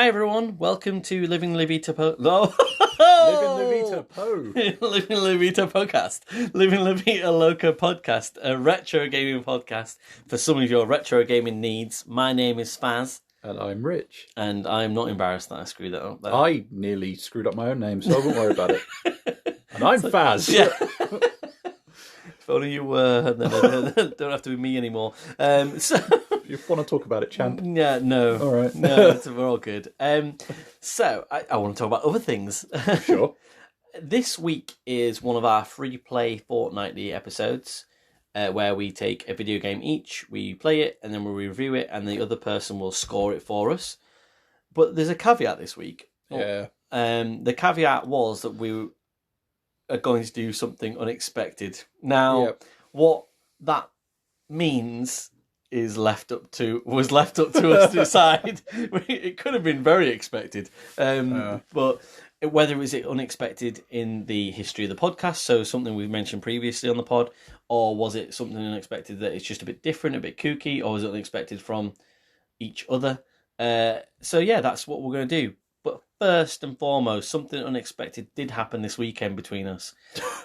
Hi everyone, welcome to Living La Vita Living La Vita Living La Vita podcast. Living La Vita Loca podcast, a retro gaming podcast for some of your retro gaming needs. My name is Spaz. And I'm Rich. And I'm not embarrassed that I screwed that up. I nearly screwed up my own name, so I won't worry about it. And I'm Faz. Yeah. If only you were, then don't have to be me anymore. So if you want to talk about it, champ. Yeah, no. All right. No, we're all good. So I want to talk about other things. Sure. This week is one of our Freeplay Fortnightly episodes, where we take a video game each, we play it, and then we review it, and the other person will score it for us. But there's a caveat this week. Yeah. The caveat was that we are going to do something unexpected. Now, what that means was left up to us to decide. It could have been very expected, but whether is it unexpected in the history of the podcast, so something we've mentioned previously on the pod, or was it something unexpected that it's just a bit different, a bit kooky, or was it unexpected from each other? So yeah, that's what we're going to do. But first and foremost, something unexpected did happen this weekend between us.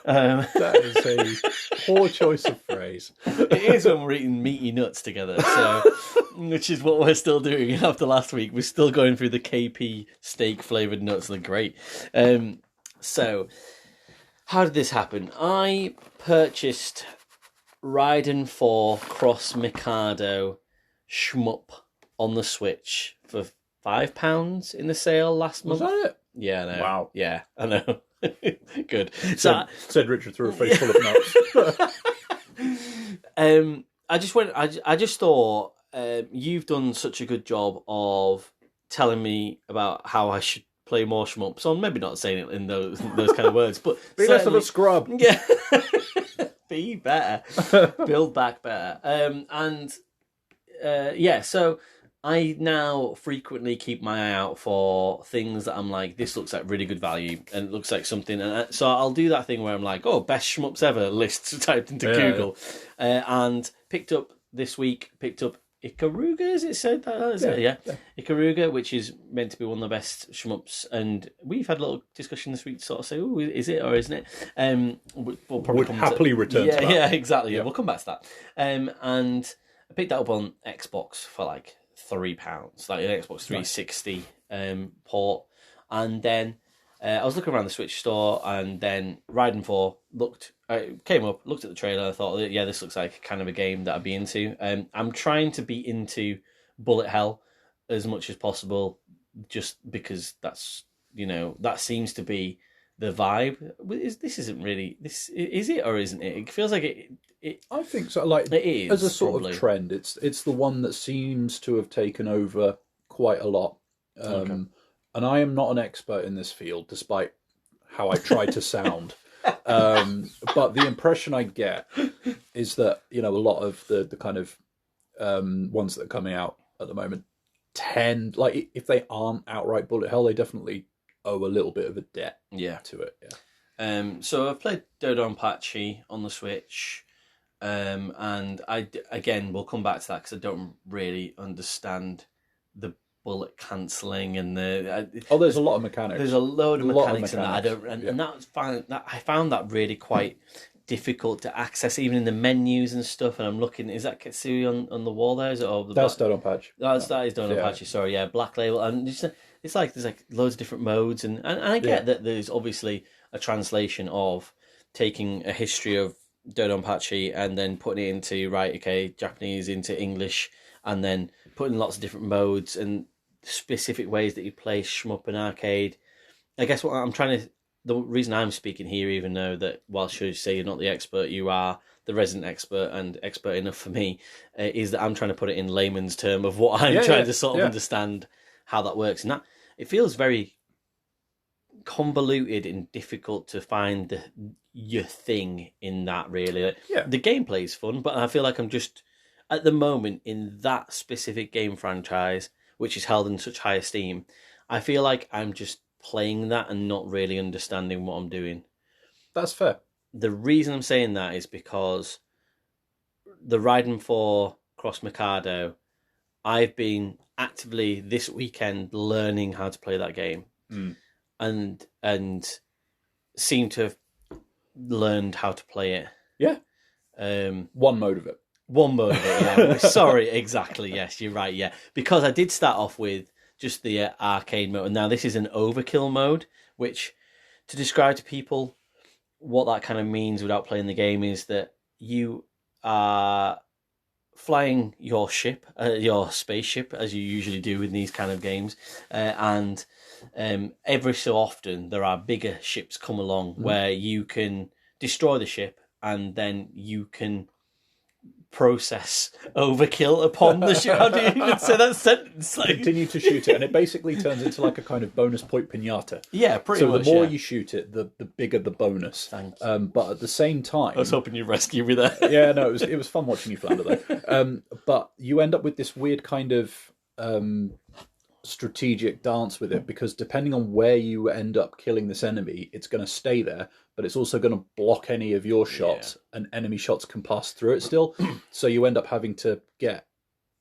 That is a poor choice of phrase. It is when we're eating meaty nuts together, so which is what we're still doing after last week. We're still going through the KP steak flavoured nuts. They're great. So, how did this happen? I purchased Raiden IV X Mikado SHMUP on the Switch for £5 in the sale last month. Was that it? Yeah, I know. Wow. Yeah, I know. Good. So said Richard through a face full of nuts. I just thought you've done such a good job of telling me about how I should play more shmups. So I'm maybe not saying it in those kind of words, but be less of a scrub. Yeah. Be better. Build back better. So I now frequently keep my eye out for things that I'm like, this looks like really good value, and it looks like something. And so I'll do that thing where I'm like, oh, best shmups ever lists typed into Google, and picked up Ikaruga. Is it said that? Is it? Yeah, Ikaruga, which is meant to be one of the best shmups, and we've had a little discussion this week to sort of say, oh, is it or isn't it? We'll probably would happily return to that. Yeah, exactly. Yeah, we'll come back to that. And I picked that up on Xbox for like £3, like an Xbox 360 port, and then I was looking around the Switch store, and then Raiden 4 came up, looked at the trailer, I thought, yeah, this looks like kind of a game that I'd be into. I'm trying to be into bullet hell as much as possible, just because that's, that seems to be the vibe. This isn't really this, is it or isn't it? It feels like it. I think so. Like, it is, as a sort probably of trend, it's the one that seems to have taken over quite a lot. Okay. And I am not an expert in this field, despite how I try to sound. But the impression I get is that, a lot of the kind of ones that are coming out at the moment tend, like, if they aren't outright bullet hell, they definitely owe a little bit of a debt to it. Yeah. So I've played Dodonpachi on the Switch. And we'll come back to that because I don't really understand the bullet cancelling and there's a lot of mechanics. There's a load of mechanics in that I don't, and that's fine. I found that really quite difficult to access, even in the menus and stuff. And I'm looking, is that Kitsui on the wall there? Is it? That's Dodonpachi. That is Dodonpachi. Sorry, yeah, Black Label, and it's like there's like loads of different modes, and I get that there's obviously a translation of taking a history of Dodonpachi and then putting it into Japanese into English, and then putting lots of different modes and specific ways that you play shmup and arcade. I guess what I'm trying to, the reason I'm speaking here, even though that whilst you say you're not the expert, you are the resident expert and expert enough for me, is that I'm trying to put it in layman's term of what I'm trying to sort of understand how that works, and that it feels very convoluted and difficult to find your thing in that, really. The gameplay is fun, but I feel like I'm just at the moment in that specific game franchise, which is held in such high esteem, I feel like I'm just playing that and not really understanding what I'm doing. That's fair. The reason I'm saying that is because the Raiden IV X Mikado, I've been actively this weekend learning how to play that game, and seem to have learned how to play it. Yeah. One mode of it. One mode of it, yeah. Sorry, exactly. Yes, you're right. Yeah, because I did start off with just the arcade mode, and now this is an overkill mode. Which, to describe to people what that kind of means without playing the game, is that you are flying your ship, your spaceship, as you usually do in these kind of games, and every so often there are bigger ships come along where you can destroy the ship, and then you can process overkill upon the ship. How do you even say that sentence? Like... Continue to shoot it, and it basically turns into like a kind of bonus point pinata. Yeah, pretty much. So the more you shoot it, the bigger the bonus. Thank you. But at the same time, I was hoping you'd rescue me there. Yeah, no, it was fun watching you flounder though. But you end up with this weird kind of strategic dance with it, because depending on where you end up killing this enemy, it's going to stay there, but it's also going to block any of your shots, and enemy shots can pass through it still. So you end up having to get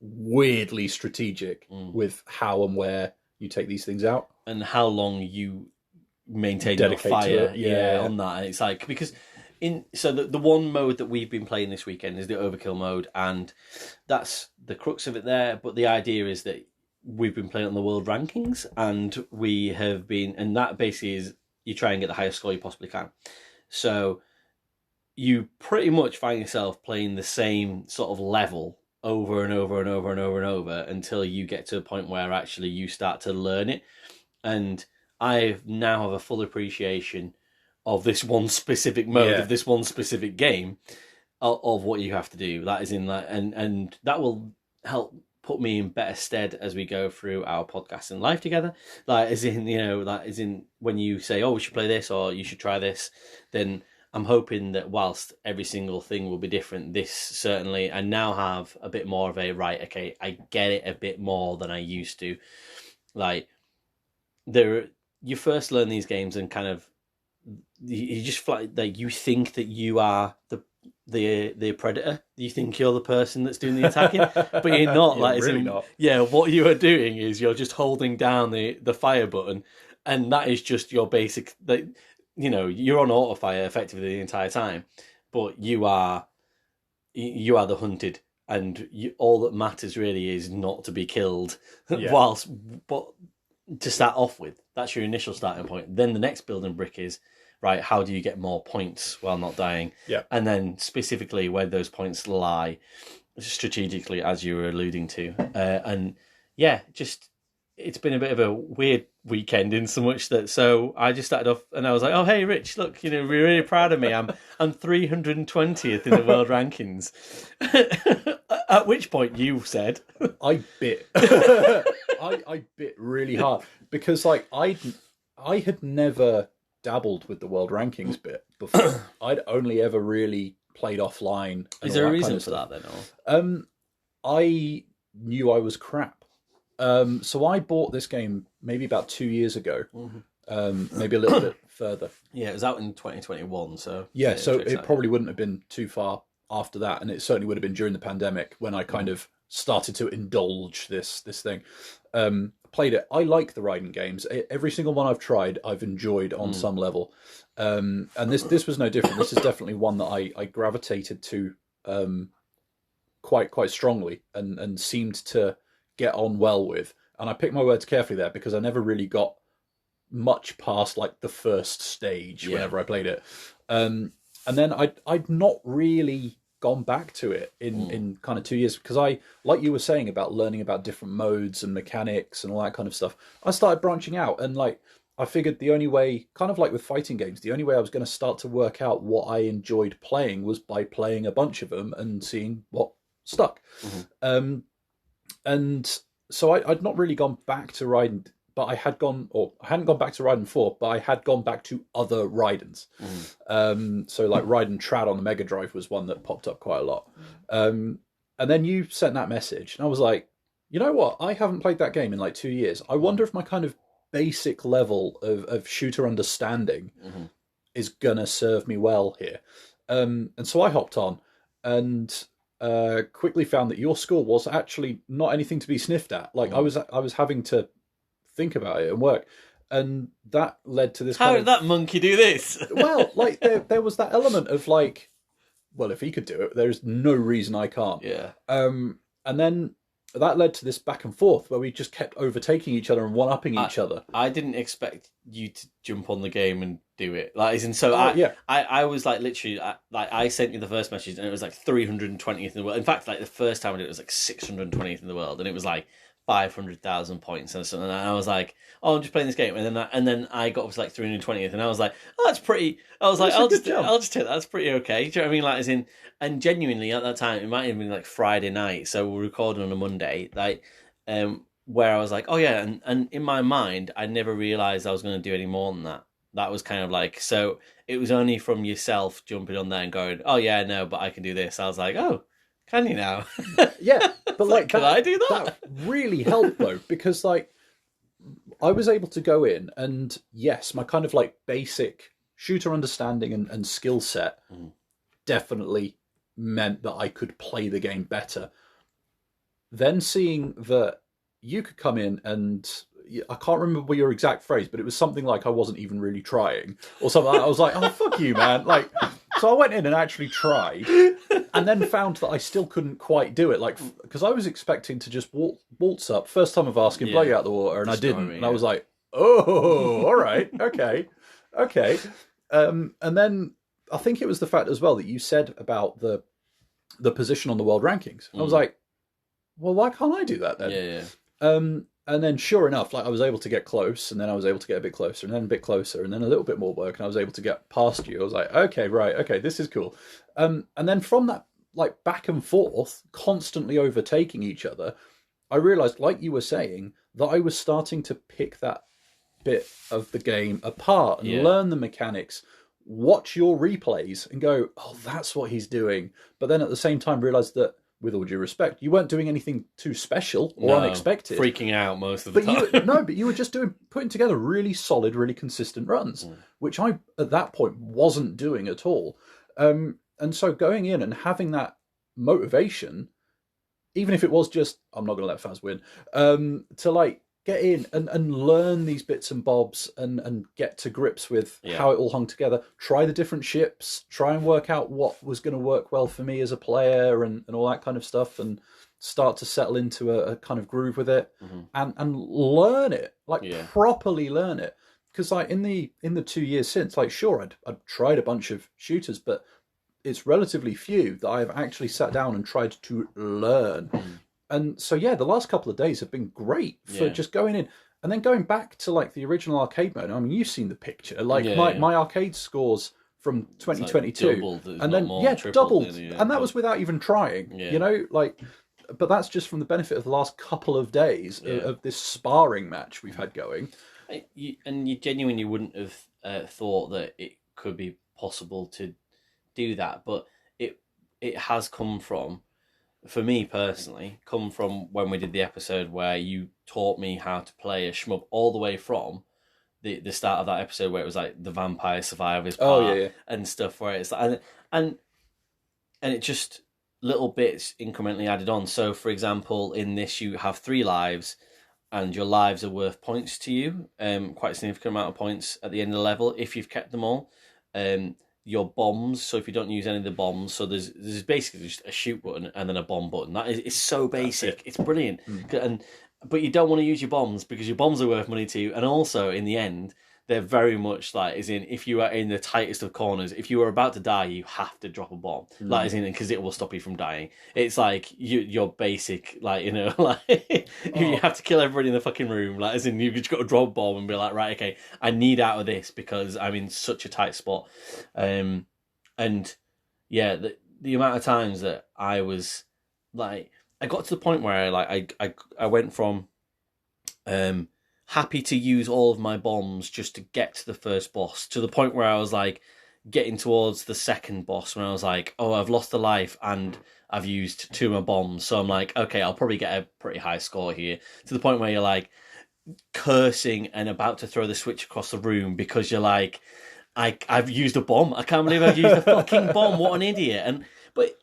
weirdly strategic with how and where you take these things out, and how long you maintain your fire on that. And it's like, because the one mode that we've been playing this weekend is the overkill mode, and that's the crux of it there. But the idea is that we've been playing on the world rankings, and we have been, and that basically is you try and get the highest score you possibly can. So you pretty much find yourself playing the same sort of level over and over and over and over and over until you get to a point where actually you start to learn it. And I now have a full appreciation of this one specific mode, of this one specific game, of what you have to do. That is in that, and that will help put me in better stead as we go through our podcast and life together. Like, as in, when you say, oh, we should play this, or you should try this, then I'm hoping that whilst every single thing will be different, this certainly, I now have a bit more of a, right, okay, I get it a bit more than I used to. Like, you first learn these games and kind of, you just fly, like, you think that you are the predator. You think you're the person that's doing the attacking, but you're not. Like, really not. Yeah, what you are doing is you're just holding down the fire button, and that is just your basic. Like, you're on auto fire effectively the entire time, but you are the hunted, and all that matters really is not to be killed. Yeah. But to start off with, that's your initial starting point. Then the next building brick is, right, how do you get more points while not dying? Yeah. And then specifically where those points lie strategically, as you were alluding to. And yeah, just, it's been a bit of a weird weekend in so much that, so I just started off and I was like, oh, hey, Rich, look, we're really proud of me. I'm 320th in the world rankings. At which point you said... I bit. I bit really hard because, like, I had never dabbled with the world rankings bit before. I'd only ever really played offline. Is there a reason for that then? Or? I knew I was crap. So I bought this game maybe about 2 years ago, maybe a little bit further. Yeah, it was out in 2021, so... Yeah, so it probably wouldn't have been too far after that, and it certainly would have been during the pandemic when I kind of started to indulge this thing. Played it. I like the Raiden games. Every single one I've tried, I've enjoyed on some level. And this was no different. This is definitely one that I gravitated to quite strongly and seemed to get on well with. And I picked my words carefully there because I never really got much past like the first stage whenever I played it. And then I'd not really gone back to it in kind of 2 years because I, like you were saying about learning about different modes and mechanics and all that kind of stuff, I started branching out, and like I figured the only way, kind of like with fighting games, the only way I was going to start to work out what I enjoyed playing was by playing a bunch of them and seeing what stuck. And so I'd not really gone back to Raiden, but I hadn't gone back to Raiden 4, but I had gone back to other Raidens. So like Raiden Trad on the Mega Drive was one that popped up quite a lot. And then you sent that message, and I was like, you know what? I haven't played that game in like 2 years. I wonder if my kind of basic level of shooter understanding is gonna serve me well here. And so I hopped on, and quickly found that your score was actually not anything to be sniffed at. Like I was having to think about it and work, and that led to this. How did that monkey do this? Well, like there was that element of like, well, if he could do it, there's no reason I can't. Yeah. And then that led to this back and forth where we just kept overtaking each other and one-upping each other. I didn't expect you to jump on the game and do it. Like, and so I was like literally like I sent you the first message and it was like 320th in the world. In fact, like the first time I did it was like 620th in the world, and it was like 500,000 points and something. And I was like, oh, I'm just playing this game, and then I got up to like 320th, and I was like, oh, that's pretty. I was like, I'll just take that. That's pretty okay. Do you know what I mean? Like, as in, and genuinely at that time, it might have been like Friday night, so we're recording on a Monday, like, where I was like, oh yeah, and in my mind, I never realized I was going to do any more than that. That was kind of like, so it was only from yourself jumping on there and going, oh yeah, no, but I can do this. I was like, oh, can you now? Yeah, but like, can I do that? That really helped though, because like I was able to go in and yes, my kind of like basic shooter understanding and skill set definitely meant that I could play the game better. Then seeing that you could come in and I can't remember your exact phrase, but it was something like I wasn't even really trying or something like that. I was like, oh, fuck you, man. Like, so I went in and actually tried and then found that I still couldn't quite do it. Like, because I was expecting to just waltz up, first time of asking, blow you out the water, and I didn't. And I was like, oh, all right, okay. And then I think it was the fact as well that you said about the position on the world rankings. I was like, well, why can't I do that then? Yeah. And then sure enough, like I was able to get close, and then I was able to get a bit closer, and then a bit closer, and then a little bit more work, and I was able to get past you. I was like, okay, right, okay, this is cool. And then from that, like back and forth, constantly overtaking each other, I realized, like you were saying, that I was starting to pick that bit of the game apart and learn the mechanics, watch your replays and go, oh, that's what he's doing. But then at the same time realize that, with all due respect, you weren't doing anything too special or unexpected. Freaking out most of the time. But you were just putting together really solid, really consistent runs, which I, at that point, wasn't doing at all. And so going in and having that motivation, even if it was just, I'm not going to let Faz win, to like get in and learn these bits and bobs and get to grips with how it all hung together, try the different ships, try and work out what was going to work well for me as a player and all that kind of stuff, and start to settle into a kind of groove with it and learn it, like properly learn it. Because like in the 2 years since, like sure, I'd tried a bunch of shooters, but it's relatively few that I've actually sat down and tried to learn. And so, yeah, the last couple of days have been great for just going in. And then going back to, like, the original arcade mode. I mean, you've seen the picture. Like, my arcade scores from 2022. Like doubled, and then, doubled. And that was without even trying, you know? Like, but that's just from the benefit of the last couple of days of this sparring match we've had going. And you genuinely wouldn't have thought that it could be possible to do that. But it has come from... for me personally, come from when we did the episode where you taught me how to play a shmup, all the way from the start of that episode where it was like the Vampire Survivors part and stuff, where it's like, and it just little bits incrementally added on. So for example, in this you have 3 lives and your lives are worth points to you, quite a significant amount of points at the end of the level if you've kept them all. Your bombs, so if you don't use any of the bombs, so there's basically just a shoot button and then a bomb button. That is, it's so basic, it's brilliant. But you don't want to use your bombs because your bombs are worth money to you, and also in the end they're very much like, as in, if you are in the tightest of corners, if you are about to die, you have to drop a bomb, like, as in, because it will stop you from dying. It's like your basic, like, you know, like you have to kill everybody in the fucking room, like, as in, you've just got to drop a bomb and be like, right, okay, I need out of this because I'm in such a tight spot. And yeah, the amount of times that I was like, I got to the point where I went from happy to use all of my bombs just to get to the first boss, to the point where I was like getting towards the second boss when I was like, oh, I've lost a life and I've used 2 of my bombs, so I'm like, okay, I'll probably get a pretty high score here, to the point where you're like cursing and about to throw the switch across the room because you're like, I've used a bomb, I can't believe I've used a fucking bomb, what an idiot. But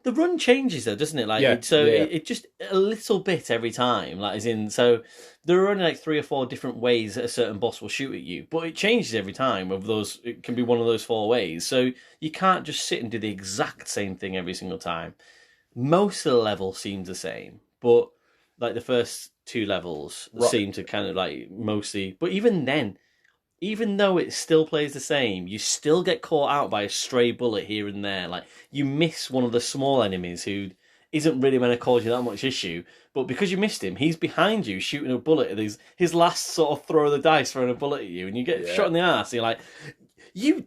the run changes though, doesn't it? Like, it just a little bit every time. Like, as in, so there are only like 3 or 4 different ways that a certain boss will shoot at you, but it changes every time. Of those, it can be one of those 4 ways. So you can't just sit and do the exact same thing every single time. Most of the levels seem the same, but like the first 2 levels seem to kind of like mostly. But even then, even though it still plays the same, you still get caught out by a stray bullet here and there. Like, you miss one of the small enemies who isn't really going to cause you that much issue, but because you missed him, he's behind you shooting a bullet at his last sort of throw of the dice, throwing a bullet at you, and you get shot in the arse. And you're like, you've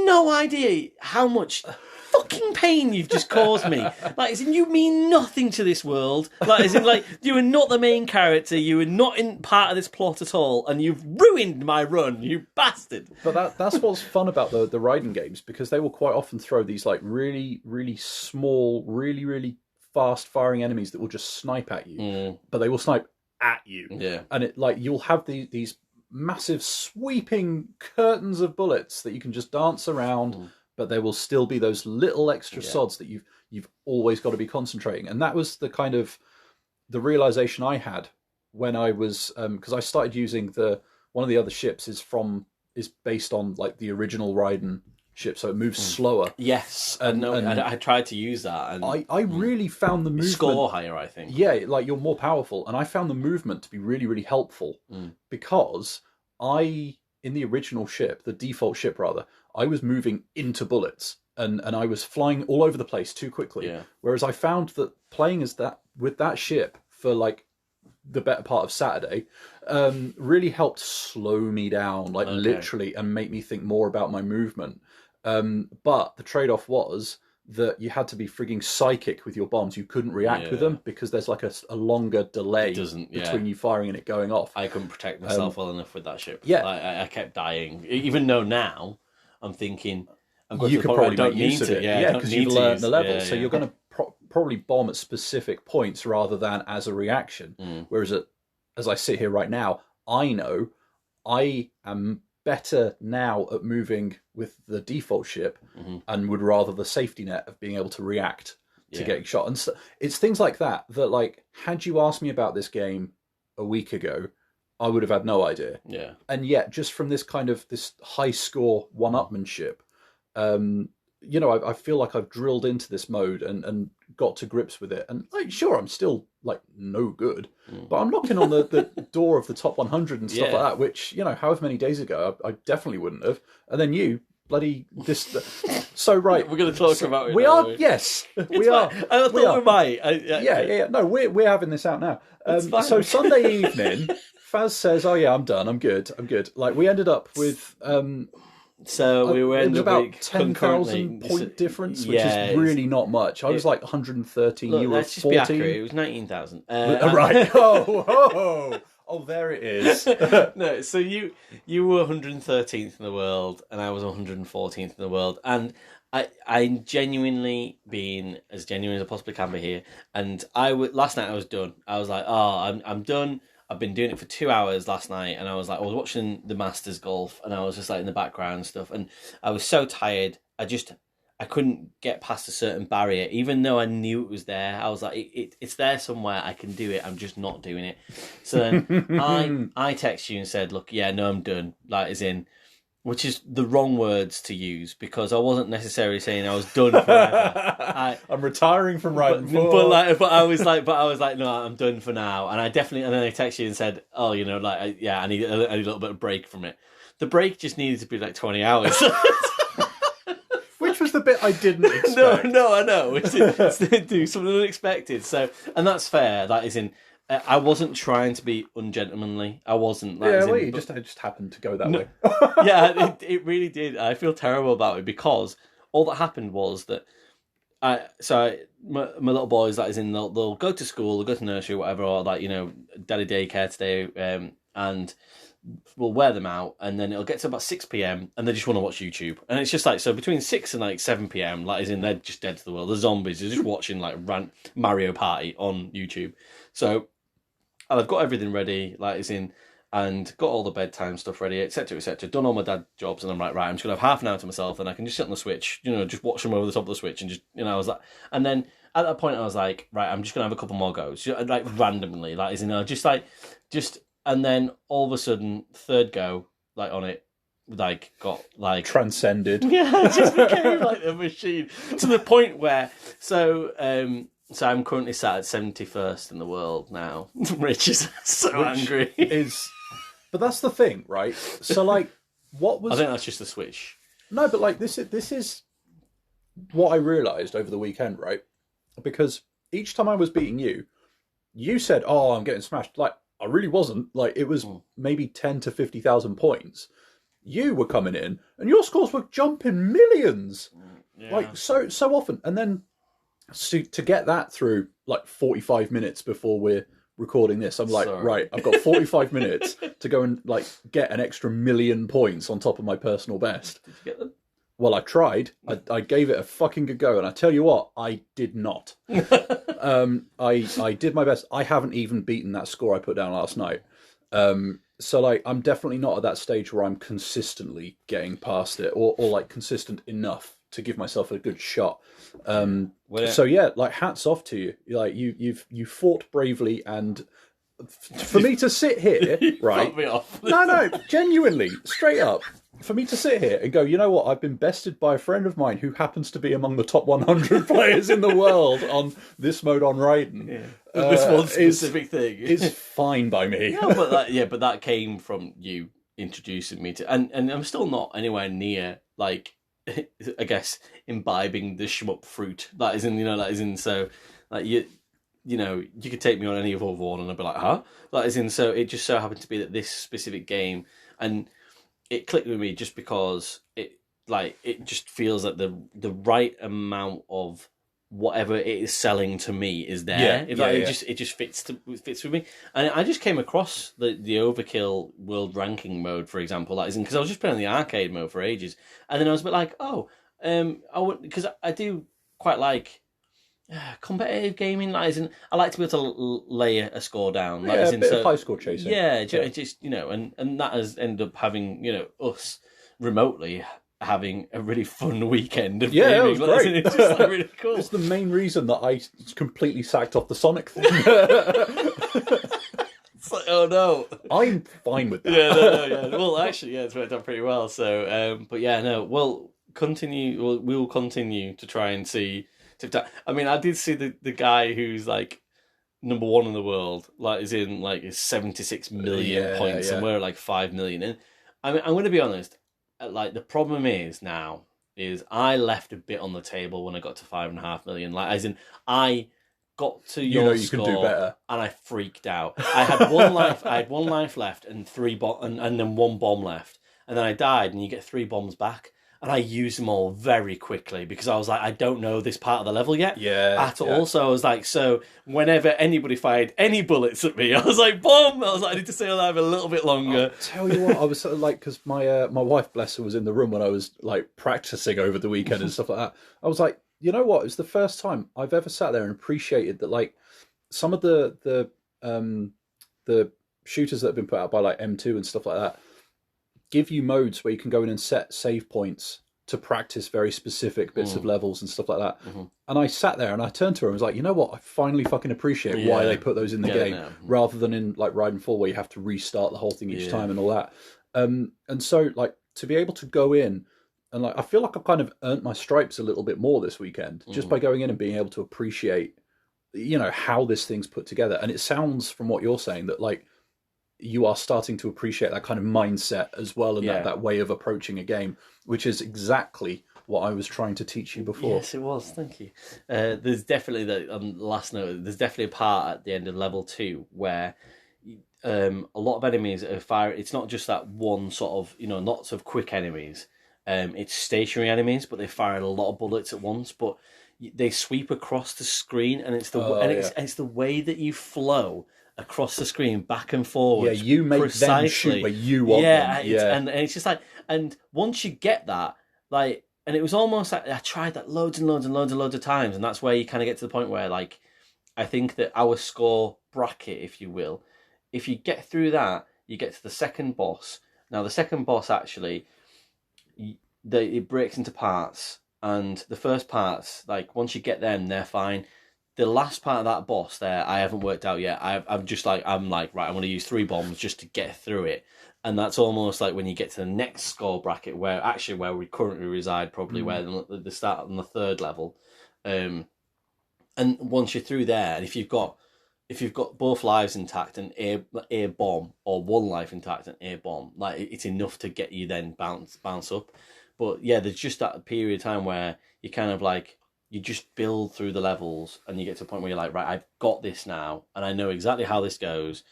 no idea how much fucking pain you've just caused me. Like, as in, you mean nothing to this world. Like, as in, like, you are not the main character. You are not in part of this plot at all, and you've ruined my run, you bastard. But that's what's fun about the Raiden games, because they will quite often throw these like really, really small, really, really fast-firing enemies that will just snipe at you. But they will snipe at you. Yeah, and it like you'll have these massive sweeping curtains of bullets that you can just dance around. But there will still be those little extra sods that you've always got to be concentrating. And that was the kind of the realization I had when I was because I started using one of the other ships is based on like the original Raiden ship, so it moves slower. Yes, and I tried to use that, and I really found the movement score higher. I think like you're more powerful, and I found the movement to be really, really helpful because in the original ship, the default ship rather, I was moving into bullets and I was flying all over the place too quickly. Yeah. Whereas I found that playing with that ship for like the better part of Saturday really helped slow me down, like literally, and make me think more about my movement. But the trade-off was that you had to be frigging psychic with your bombs. You couldn't react with them because there's like a longer delay between you firing and it going off. I couldn't protect myself well enough with that ship. Yeah. I kept dying. Even though now I'm thinking I'm going you to the could point probably where I don't make use need of to. it. Yeah, because you've learned the level. Yeah, so you're going to probably bomb at specific points rather than as a reaction. Whereas as I sit here right now, I know I am better now at moving with the default ship and would rather the safety net of being able to react to getting shot. And so it's things like that like, had you asked me about this game a week ago, I would have had no idea. Yeah. And yet, just from this kind of this high score one-upmanship, I feel like I've drilled into this mode and got to grips with it. And like, sure, I'm still like no good, but I'm knocking on the door of the top 100 and stuff like that, which, however many days ago, I definitely wouldn't have. And then you bloody so right. We're going to talk about it. We are. Yes, we are. I thought we might. Yeah. No, we're having this out now. So Sunday evening, Faz says, "Oh yeah, I'm done. I'm good. Like, we ended up with so we were it was about 10,000 point difference, which is really not much. I was like 113. You were 14. Be accurate. It was 19,000. Right. Oh, there it is. No, so you were 113th in the world, and I was 114th in the world, and I'm genuinely being as genuine as I possibly can be here. And last night I was done. I was like, I'm done. I've been doing it for 2 hours last night, and I was watching the Masters golf, and I was just like in the background and stuff, and I was so tired. I couldn't get past a certain barrier, even though I knew it was there. I was like, it's there somewhere. I can do it. I'm just not doing it. So then I texted you and said, look, no, I'm done. Like, as in, which is the wrong words to use, because I wasn't necessarily saying I was done forever. I'm retiring from Raiden IV. But I was like, no, I'm done for now. And then I texted you and said, oh, I need a little bit of break from it. The break just needed to be like 20 hours. Which was the bit I didn't expect. No, I know. It's do something unexpected. So, and that's fair. That is in. I wasn't trying to be ungentlemanly. I wasn't. It just happened to go that way. Yeah, it really did. I feel terrible about it, because all that happened was that my little boys, that is in, they'll go to school, they'll go to nursery, whatever, or daddy daycare today, and we'll wear them out, and then it'll get to about 6 p.m. and they just want to watch YouTube. And it's just so between 6 and 7 p.m, they're just dead to the world. The zombies are just watching Mario Party on YouTube. So, and I've got everything ready, and got all the bedtime stuff ready, etc., etc. Done all my dad jobs, and I'm like, right, I'm just gonna have half an hour to myself, and I can just sit on the Switch, just watch them over the top of the Switch, and just, I was like, and then at that point I was like, right, I'm just gonna have a couple more goes, like randomly, like, and then all of a sudden, third go, like on it, like got like transcended. Yeah, it just became like a machine to the point where so I'm currently sat at 71st in the world now. Rich is so angry. But that's the thing, right? So like, what was? I think that's just the Switch. No, but like this is what I realised over the weekend, right? Because each time I was beating you, you said, "Oh, I'm getting smashed." Like I really wasn't. Like it was maybe 10 to 50,000 points. You were coming in, and your scores were jumping millions, like so often. And then to get that through like 45 minutes before we're recording this, I'm like, right, I've got 45 minutes to go and like get an extra million points on top of my personal best. Did you get them? Well, I tried. I gave it a fucking good go, and I tell you what, I did not. I did my best. I haven't even beaten that score I put down last night. So like, I'm definitely not at that stage where I'm consistently getting past it, or like consistent enough to give myself a good shot. So yeah, like hats off to you. Like you fought bravely, and for me to sit here, right? Me off. No, genuinely, straight up. For me to sit here and go, you know what? I've been bested by a friend of mine who happens to be among the top 100 players in the world on this mode on Raiden. Yeah. This one specific thing is fine by me. No, but that came from you introducing me to, and I'm still not anywhere near like, I guess, imbibing the shmup fruit. That is in, so like you could take me on any other one and I'd be like, huh? That is in, so it just so happened to be that this specific game, and it clicked with me just because it just feels like the right amount of whatever it is selling to me is there. It just fits with me. And I just came across the Overkill world ranking mode, for example, that is in, because I was just playing the arcade mode for ages, and then I was a bit like, because I do quite like competitive gaming. Like, I like to be able to lay a score down. Like, a bit of high score chasing. Yeah, just and that has ended up having us remotely having a really fun weekend of gaming. It was great. It's just like really cool. It's the main reason that I completely sacked off the Sonic thing. It's like, oh no, I'm fine with that. Yeah. Well, actually, it's worked out pretty well. So, but yeah, no, we'll continue. We will continue to try and see. I mean, I did see the guy who's like number one in the world, like is in like his 76 million points, and we're like 5 million. And I mean, I'm going to be honest. Like the problem is I left a bit on the table when I got to 5.5 million. Like, as in, I got to your score, can do better, and I freaked out. I had one life. I had one life left, and and then one bomb left, and then I died. And you get 3 bombs back. And I used them all very quickly because I was like, I don't know this part of the level yet at all. So I was like, so whenever anybody fired any bullets at me, I was like, boom! I was like, I need to stay alive a little bit longer. I'll tell you what, I was sort of like, because my wife, bless her, was in the room when I was like practicing over the weekend and stuff like that. I was like, you know what? It's the first time I've ever sat there and appreciated that, like, some of the shooters that have been put out by like M2 and stuff like that give you modes where you can go in and set save points to practice very specific bits of levels and stuff like that. Mm-hmm. And I sat there and I turned to her and was like, you know what? I finally fucking appreciate why they put those in the game, rather than in like Raiden 4 where you have to restart the whole thing each time and all that. And so like to be able to go in and like, I feel like I've kind of earned my stripes a little bit more this weekend just by going in and being able to appreciate, how this thing's put together. And it sounds from what you're saying that like, you are starting to appreciate that kind of mindset as well, and that way of approaching a game, which is exactly what I was trying to teach you before. Yes, it was. Thank you. There's definitely last note. There's definitely a part at the end of level 2 where a lot of enemies are firing. It's not just that one sort of lots of quick enemies. It's stationary enemies, but they fire a lot of bullets at once. But they sweep across the screen, and it's it's the way that you flow across the screen, back and forward. Yeah, you make them shoot where you want them. And it's just like, and once you get that, like, and it was almost like I tried that loads and loads and loads and loads of times, and that's where you kind of get to the point where, like, I think that our score bracket, if you will, if you get through that, you get to the second boss. Now, the second boss actually, it breaks into parts, and the first parts, like once you get them, they're fine. The last part of that boss there, I haven't worked out yet. I'm like, right, I'm going to use 3 bombs just to get through it. And that's almost like when you get to the next score bracket, where we currently reside, probably where the start on the 3rd level. And once you're through there, and if you've got both lives intact and a bomb, or 1 life intact and a bomb, like it's enough to get you then bounce up. But yeah, there's just that period of time where you kind of like, you just build through the levels and you get to a point where you're like, right, I've got this now and I know exactly how this goes.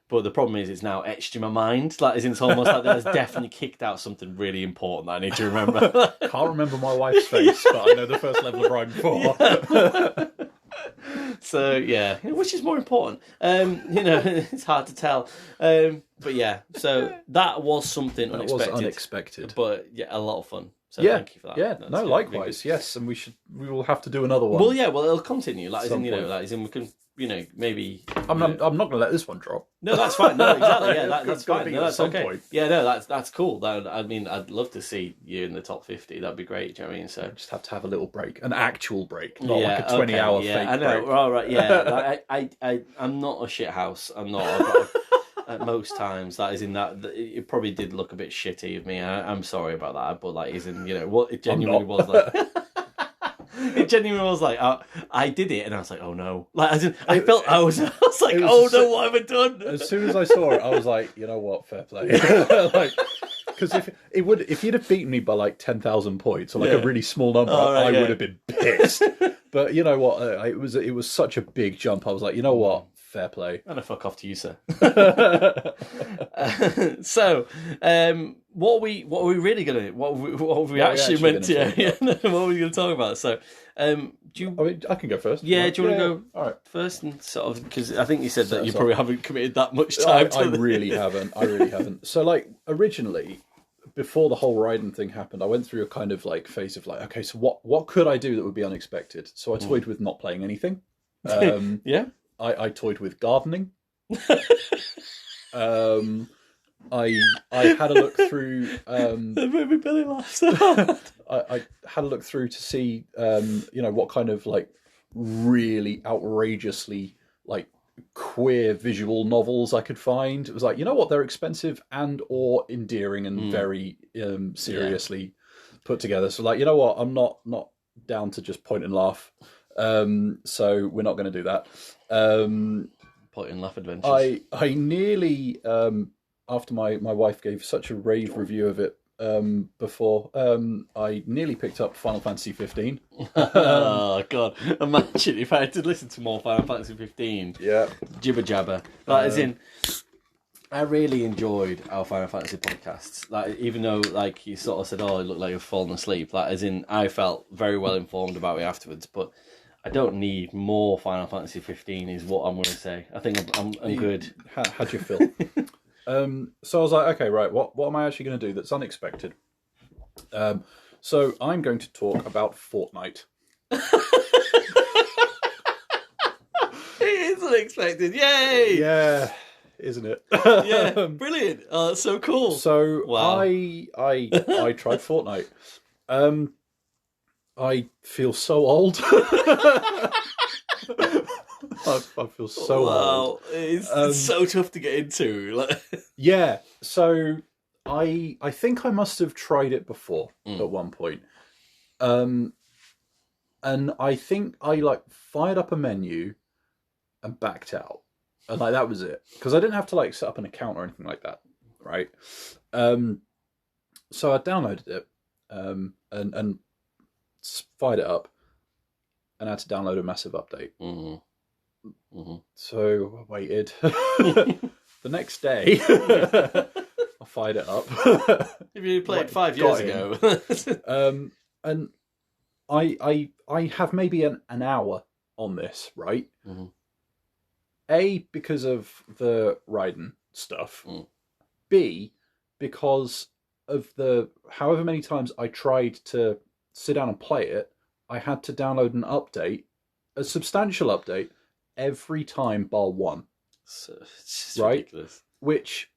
But the problem is it's now etched in my mind. Like, it's almost like that's definitely kicked out something really important that I need to remember. Can't remember my wife's face, but I know the first level of Raiden 4. So, yeah, which is more important? It's hard to tell. But yeah, so that was something unexpected. Was unexpected. But yeah, a lot of fun. So yeah, thank you for that. Yeah, That's no, good. likewise, yes, and we will have to do another one. Well, yeah, it'll continue. Like, we can, maybe. I'm not going to let this one drop. No, that's fine. No, exactly. Yeah, that's fine. No, that's okay. Point. Yeah, no, that's cool. I'd love to see you in the top 50. That'd be great. Do you know what I mean? So just have to have a little break, an actual break, not like a 20-hour fake I know. break. All right. Yeah, I'm not a shit house. I'm not. At most times, that is in that. It probably did look a bit shitty of me. I'm sorry about that, but like, what it genuinely was like. It genuinely was like, I did it, and I was like, oh no! Like, I was like, oh no, what have I done? As soon as I saw it, I was like, you know what, fair play. Like, because if you'd have beaten me by like 10,000 points or like a really small number, I would have been pissed. But you know what? It was such a big jump. I was like, you know what? Fair play. And a fuck off to you, sir. So, what are we really going to? What are we actually meant to? What are we going to talk about? So, do you? I can go first. Yeah, do you want to go all right first and sort of, because I think you said that you probably haven't committed that much time. I really haven't. So, like, originally, before the whole Raiden thing happened, I went through a kind of like phase of like, okay, so what could I do that would be unexpected? So I toyed with not playing anything. Yeah. I toyed with gardening. I had a look through. That made me belly laugh. I had a look through to see, what kind of like really outrageously like queer visual novels I could find. It was like, you know what, they're expensive and or endearing and very seriously put together. So like, you know what, I'm not down to just point and laugh. So we're not going to do that. Point and laugh adventures. I nearly, after my wife gave such a rave review of it before, I nearly picked up Final Fantasy 15. Oh god! Imagine if I had to listen to more Final Fantasy 15. Yeah, jibber jabber. Like, as in, I really enjoyed our Final Fantasy podcasts. Like, even though like you sort of said, "Oh, it looked like you've fallen asleep." Like, as in, I felt very well informed about it afterwards, but I don't need more Final Fantasy 15 is what I'm going to say. I think I'm good. How'd you feel? So I was like, okay, right, what am I actually going to do that's unexpected? So I'm going to talk about Fortnite. It is unexpected. Yay! Yeah, isn't it? Yeah, brilliant. Oh, that's so cool. So wow. I tried Fortnite. I feel so old. I feel so old. It's so tough to get into. Yeah, so I think I must have tried it before at one point. And I think I like fired up a menu and backed out. And like that was it. Because I didn't have to like set up an account or anything like that. Right. So I downloaded it and fired it up and had to download a massive update. So I waited. The next day, I fired it up. If you played 5 years ago. And I have maybe an hour on this, right? A, because of the Raiden stuff. B, because of the however many times I tried to sit down and play it, I had to download an update, a substantial update, every time bar one. So, it's right? Ridiculous. Which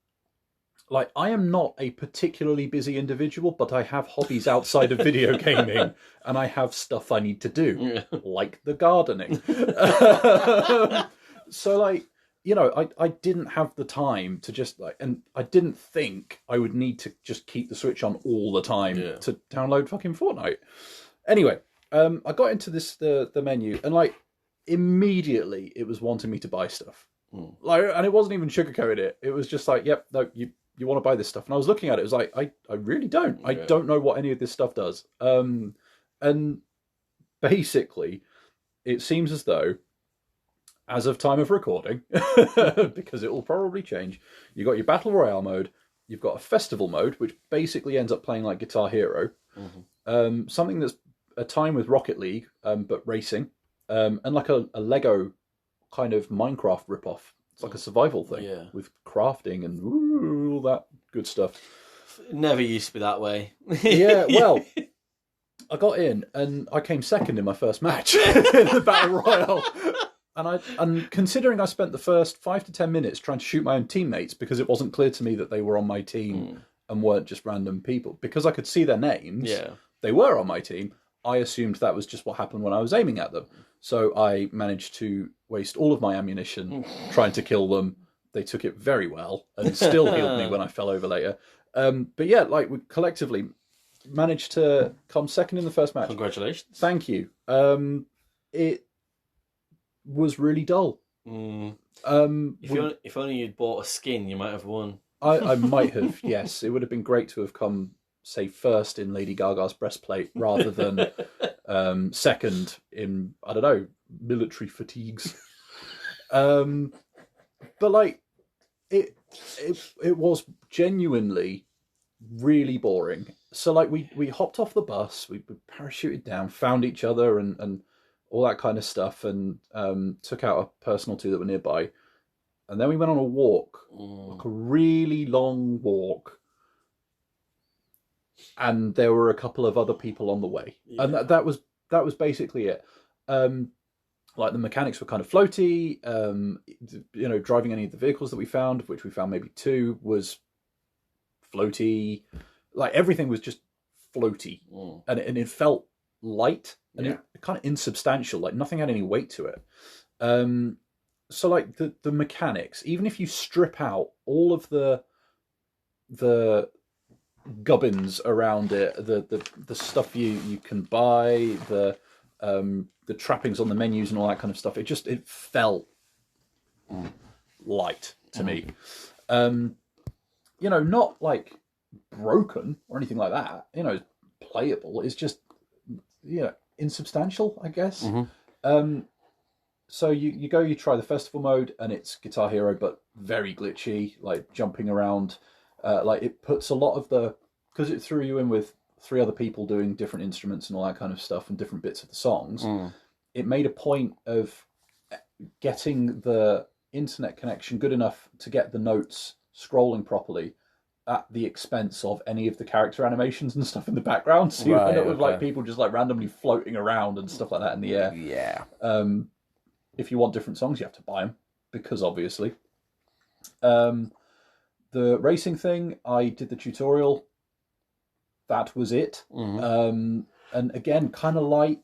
like, I am not a particularly busy individual, but I have hobbies outside of video gaming, and I have stuff I need to do, like the gardening. So, like, you know, I didn't have the time to just, like, and I didn't think I would need to just keep the Switch on all the time to download fucking Fortnite. Anyway, I got into the menu, and, like, immediately it was wanting me to buy stuff. Like, and it wasn't even sugarcoating it. It was just like, yep, no, you want to buy this stuff. And I was looking at it, it was like, I really don't. I don't know what any of this stuff does. And basically, it seems as though, as of time of recording, because it will probably change, you've got your Battle Royale mode, you've got a Festival mode, which basically ends up playing like Guitar Hero, something that's a time with Rocket League, but racing, and like a Lego kind of Minecraft ripoff. It's like a survival thing with crafting and all that good stuff. It never used to be that way. Yeah, well, I got in and I came second in my first match in the Battle Royale. And considering I spent the first 5 to 10 minutes trying to shoot my own teammates because it wasn't clear to me that they were on my team and weren't just random people, because I could see their names, they were on my team, I assumed that was just what happened when I was aiming at them. So I managed to waste all of my ammunition trying to kill them. They took it very well and still healed me when I fell over later. But yeah, like, we collectively managed to come second in the first match. Congratulations. Thank you. It was really dull. If only you'd bought a skin, you might have won. I might have, yes. It would have been great to have come, say, first in Lady Gaga's breastplate rather than second in, I don't know, military fatigues. But, like, it was genuinely really boring. So, like, we hopped off the bus, we parachuted down, found each other and all that kind of stuff, and took out a person or two that were nearby. And then we went on a walk, like a really long walk. And there were a couple of other people on the way. Yeah. And that was basically it. Like, the mechanics were kind of floaty. You know, driving any of the vehicles that we found, which we found maybe 2, was floaty. Like, everything was just floaty. And it felt light. And it kind of insubstantial, like nothing had any weight to it. So, like, the mechanics, even if you strip out all of the gubbins around it, the stuff you can buy, the trappings on the menus and all that kind of stuff, it felt light to me. You know, not like broken or anything like that. You know, playable. It's just, you know, insubstantial, I guess. So you try the festival mode, and it's Guitar Hero, but very glitchy, like jumping around. Like, it puts a lot of because it threw you in with 3 other people doing different instruments and all that kind of stuff and different bits of the songs. It made a point of getting the internet connection good enough to get the notes scrolling properly at the expense of any of the character animations and stuff in the background. So you end up with like people just like randomly floating around and stuff like that in the air. Yeah. If you want different songs, you have to buy them, because obviously. The racing thing, I did the tutorial. That was it. And again, kind of light.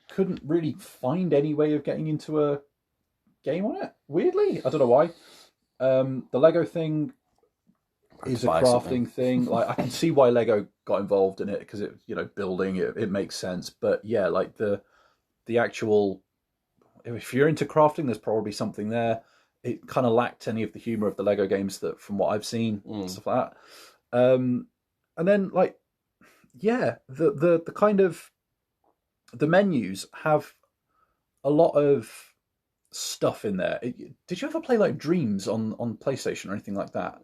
Couldn't really find any way of getting into a game on it. Weirdly, I don't know why. The Lego thing is a crafting thing. Like, I can see why Lego got involved in it, because it, you know, building it makes sense. But yeah, like the actual, if you're into crafting, there's probably something there. It kind of lacked any of the humor of the Lego games, that from what I've seen, stuff like that. And then, like, yeah, the kind of the menus have a lot of stuff in there. Did you ever play like Dreams on PlayStation or anything like that?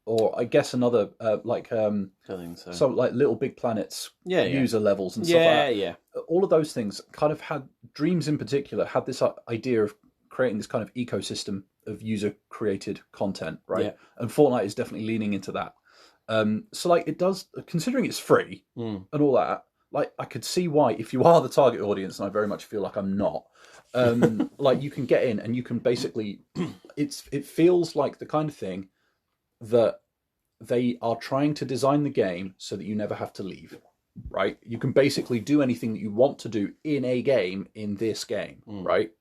Or I guess another I think so. So like Little Big Planets user levels and stuff like that. Yeah. All of those things kind of had, Dreams in particular had this idea of creating this kind of ecosystem of user created content, right? Yeah. And Fortnite is definitely leaning into that. So like, it does, considering it's free and all that, like, I could see why, if you are the target audience, and I very much feel like I'm not, like, you can get in and you can basically, it feels like the kind of thing that they are trying to design the game so that you never have to leave, right? You can basically do anything that you want to do in a game in this game, right?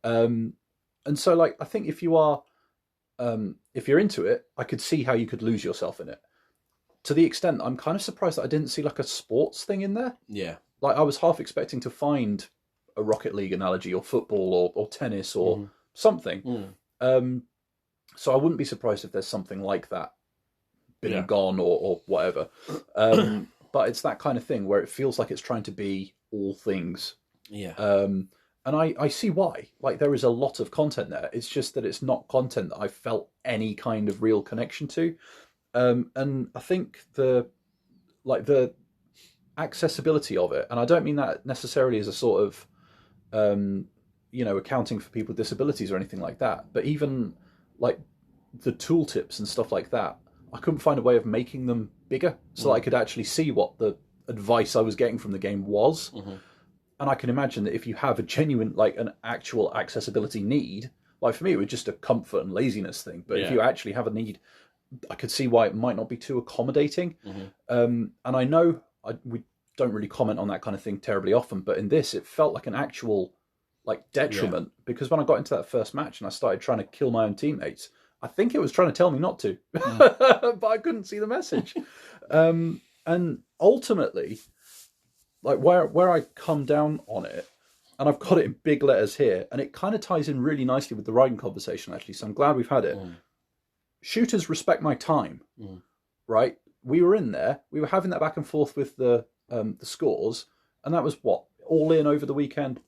And so, like, I think if you are, if you're into it, I could see how you could lose yourself in it. To the extent that I'm kind of surprised that I didn't see like a sports thing in there. Yeah. Like I was half expecting to find a Rocket League analogy or football or tennis or something. So I wouldn't be surprised if there's something like that been gone or whatever. But it's that kind of thing where it feels like it's trying to be all things. Yeah. And I see why. Like there is a lot of content there. It's just that it's not content that I felt any kind of real connection to. And I think the accessibility of it, and I don't mean that necessarily as a sort of, accounting for people with disabilities or anything like that, but even like the tooltips and stuff like that, I couldn't find a way of making them bigger so that I could actually see what the advice I was getting from the game was. And I can imagine that if you have a genuine, like an actual accessibility need, like for me, it was just a comfort and laziness thing. But if you actually have a need, I could see why it might not be too accommodating. And I know we don't really comment on that kind of thing terribly often, but in this, it felt like an actual like detriment because when I got into that first match and I started trying to kill my own teammates, I think it was trying to tell me not to, but I couldn't see the message. And ultimately, like where I come down on it, and I've got it in big letters here, and it kind of ties in really nicely with the Raiden conversation, actually, so I'm glad we've had it. Shooters respect my time, right? We were in there, we were having that back and forth with the scores, and that was what, all in over the weekend,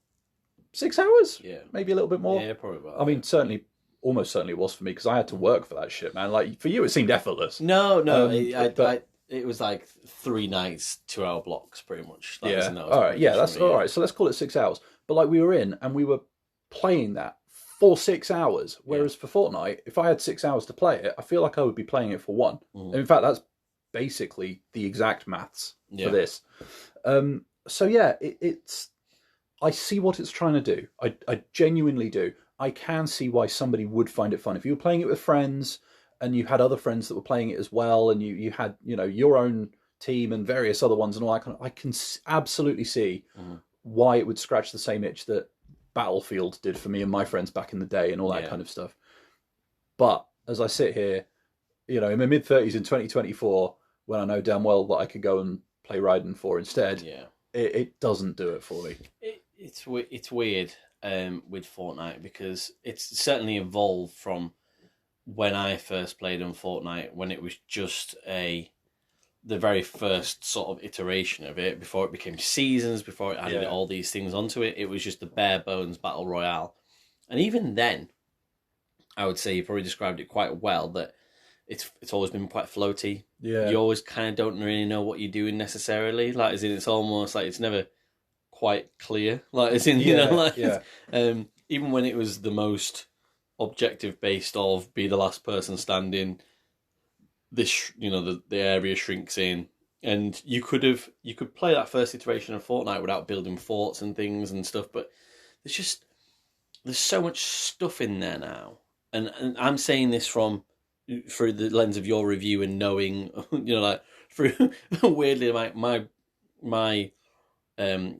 6 hours? Yeah. Maybe a little bit more? Yeah, probably about I mean, almost certainly it was for me, because I had to work for that shit, man. Like, for you, it seemed effortless. No, it was like 3 nights, 2-hour blocks, pretty much. All right, that's all right. So let's call it 6 hours. But like we were in and we were playing that for 6 hours. Whereas for Fortnite, if I had 6 hours to play it, I feel like I would be playing it for one. And in fact, that's basically the exact maths for this. So yeah, it's. I see what it's trying to do. I genuinely do. I can see why somebody would find it fun if you were playing it with friends. And you had other friends that were playing it as well, and you had your own team and various other ones and all that kind of. I can absolutely see why it would scratch the same itch that Battlefield did for me and my friends back in the day and all that kind of stuff. But as I sit here, in my mid-30s in 2024, when I know damn well that I could go and play Raiden 4 instead, it doesn't do it for me. It's weird with Fortnite because it's certainly evolved from when I first played on Fortnite, when it was just the very first sort of iteration of it, before it became seasons, before it added all these things onto it, it was just the bare bones battle royale. And even then, I would say you probably described it quite well, that it's always been quite floaty. Yeah. You always kind of don't really know what you're doing necessarily. Like, as in, it's almost like it's never quite clear. Like, as in, even when it was the most objective based of be the last person standing, this the area shrinks in, and you could play that first iteration of Fortnite without building forts and things and stuff, but there's so much stuff in there now, and I'm saying this through the lens of your review and knowing like through weirdly my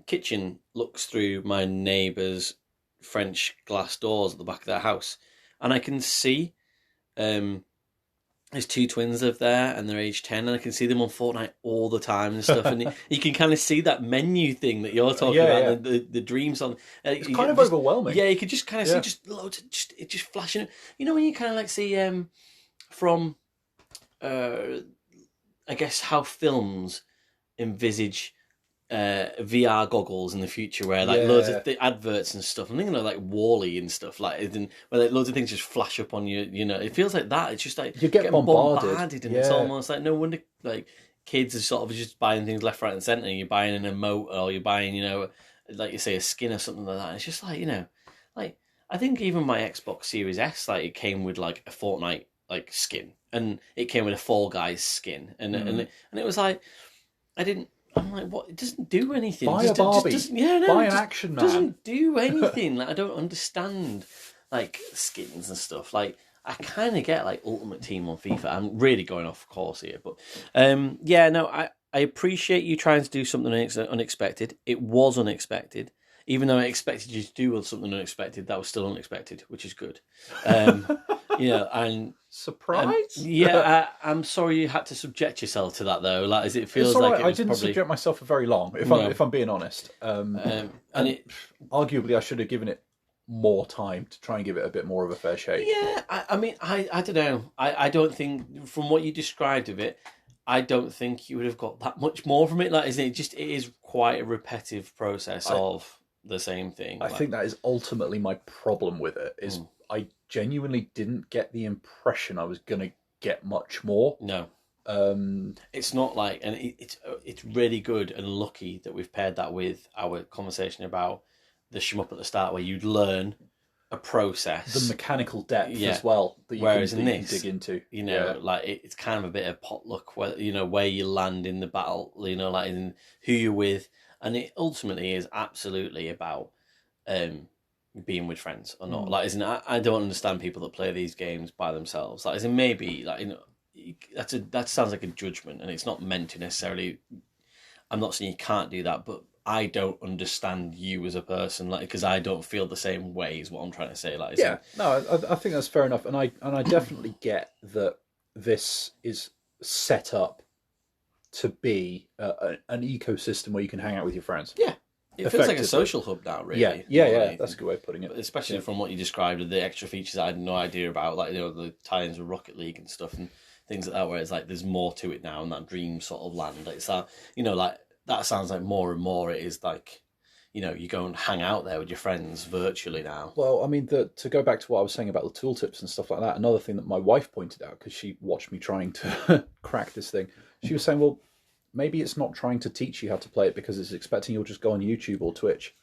kitchen looks through my neighbour's French glass doors at the back of their house, and I can see there's 2 twins of there, and they're age 10, and I can see them on Fortnite all the time and stuff, and you can kind of see that menu thing that you're talking about, the dreams on. It's kind of overwhelming. Yeah, you could just kind of see just loads, just flashing. When you kind of like see from, I guess how films envisage VR goggles in the future, where like loads of adverts and stuff. I'm thinking of like Wall-E and stuff, like where like, loads of things just flash up on you. It feels like that. It's just like you get bombarded, and it's almost like no wonder like kids are sort of just buying things left, right, and centre. You're buying an emote, or you're buying like you say a skin or something like that. It's just like like I think even my Xbox Series S, like it came with like a Fortnite like skin, and it came with a Fall Guys skin, and it was like I'm like, what? It doesn't do anything. Buy a Barbie. Buy an Action Man. It doesn't do anything. Like, I don't understand like skins and stuff. Like, I kind of get like Ultimate Team on FIFA. I'm really going off course here, but I appreciate you trying to do something unexpected. It was unexpected. Even though I expected you to do something unexpected, that was still unexpected, which is good. And surprise. I'm sorry you had to subject yourself to that though. Like, as it feels it's all like right. it I was didn't probably... subject myself for very long. If I'm being honest, arguably I should have given it more time to try and give it a bit more of a fair shake. Yeah, I don't know. I don't think, from what you described of it, I don't think you would have got that much more from it. Like, it is quite a repetitive process of the same thing. I think that is ultimately my problem with it. Is I genuinely didn't get the impression I was going to get much more. No, it's not like, and it's really good and lucky that we've paired that with our conversation about the shmup at the start, where you'd learn a process, the mechanical depth as well. That you Whereas can, in this, dig into, like it's kind of a bit of potluck where where you land in the battle, like in who you're with, and it ultimately is absolutely about being with friends or not. Like, I don't understand people that play these games by themselves. Like, maybe like that sounds like a judgment, and it's not meant to necessarily. I'm not saying you can't do that, but I don't understand you as a person, like, because I don't feel the same way. Is what I'm trying to say. Like, I think that's fair enough, and I definitely get that this is set up to be an ecosystem where you can hang out with your friends. Yeah, it feels like a social hub now, really. Yeah. That's a good way of putting it. Especially from what you described with the extra features I had no idea about, like the tie-ins with Rocket League and stuff and things like that. Where it's like there's more to it now, and that dream sort of land. It's that like. That sounds like more and more it is like, you go and hang out there with your friends virtually now. Well, I mean, to go back to what I was saying about the tooltips and stuff like that, another thing that my wife pointed out, because she watched me trying to crack this thing, she was saying, well, maybe it's not trying to teach you how to play it because it's expecting you'll just go on YouTube or Twitch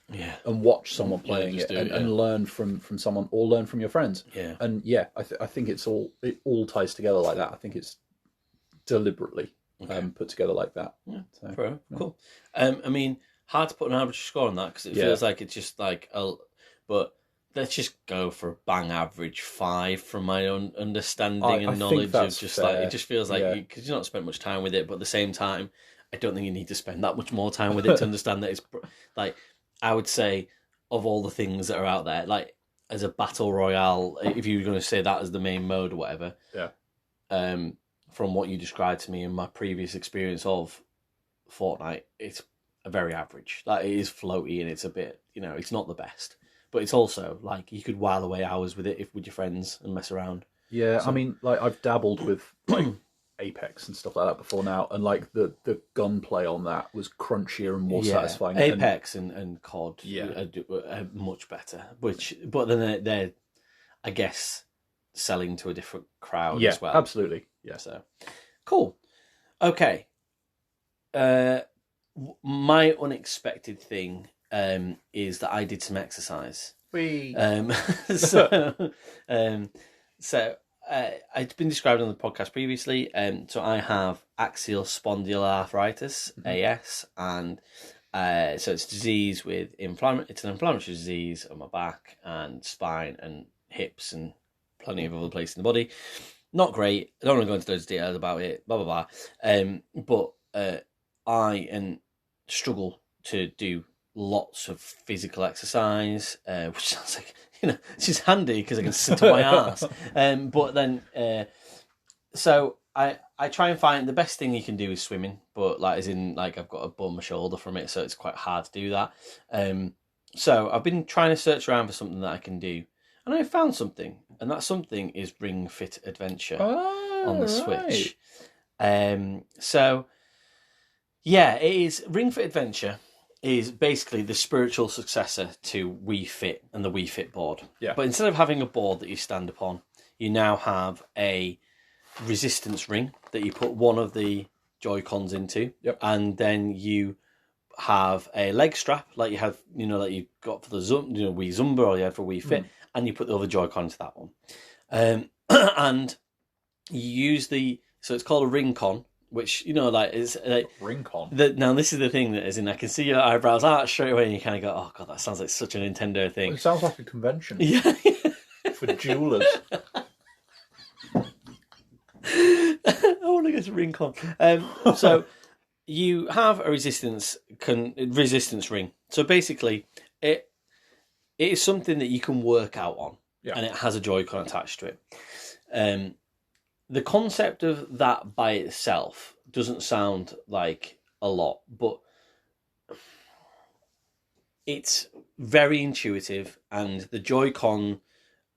and watch someone playing it and learn from someone or learn from your friends. Yeah. And I think it all ties together like that. I think it's deliberately put together like that. Yeah, so, cool. I mean, hard to put an average score on that because it feels like it's just like, but let's just go for a bang average 5 from my own understanding and knowledge of just fair. Like, it just feels like, because you've not spent much time with it, but at the same time, I don't think you need to spend that much more time with it to understand that it's like, I would say, of all the things that are out there, like as a battle royale, if you were going to say that as the main mode or whatever, from what you described to me in my previous experience of Fortnite, it's a very average. Like, it is floaty and it's a bit, it's not the best. But it's also, like, you could while away hours with it with your friends and mess around. Yeah, so, I mean, like, I've dabbled with, like, Apex and stuff like that before now, and, like, the gunplay on that was crunchier and more satisfying. Apex and COD are much better. But then they're, I guess, selling to a different crowd as well. Absolutely. Yeah. So, cool. Okay. My unexpected thing is that I did some exercise. So it's been described on the podcast previously. So I have axial spondyloarthritis, AS, and so it's disease with It's an inflammatory disease on my back and spine and hips and plenty of other places in the body. Not great. I don't want to go into those details about it. Blah blah blah. But I struggle to do lots of physical exercise, which sounds like it's just handy because I can sit on my ass. But then, so I try and find the best thing you can do is swimming, but like as in like I've got a bum my shoulder from it, so it's quite hard to do that. So I've been trying to search around for something that I can do. And I found something, and that something is Ring Fit Adventure on the Switch. So, it is. Ring Fit Adventure is basically the spiritual successor to Wii Fit and the Wii Fit board. Yeah. But instead of having a board that you stand upon, you now have a resistance ring that you put one of the Joy-Cons into, and then you have a leg strap like you have, like you got for the Wii Zumba or you had for Wii Fit. And you put the other Joy-Con into that one. And you use so it's called a Ring-Con, which, is... Ring-Con? Now, this is the thing that is in, I can see your eyebrows out straight away and you kind of go, oh, God, that sounds like such a Nintendo thing. Well, it sounds like a convention. Yeah. For jewelers. want to go to Rincon. So you have a resistance ring. So basically, it is something that you can work out on, and it has a Joy-Con attached to it. The concept of that by itself doesn't sound like a lot, but it's very intuitive, and the Joy-Con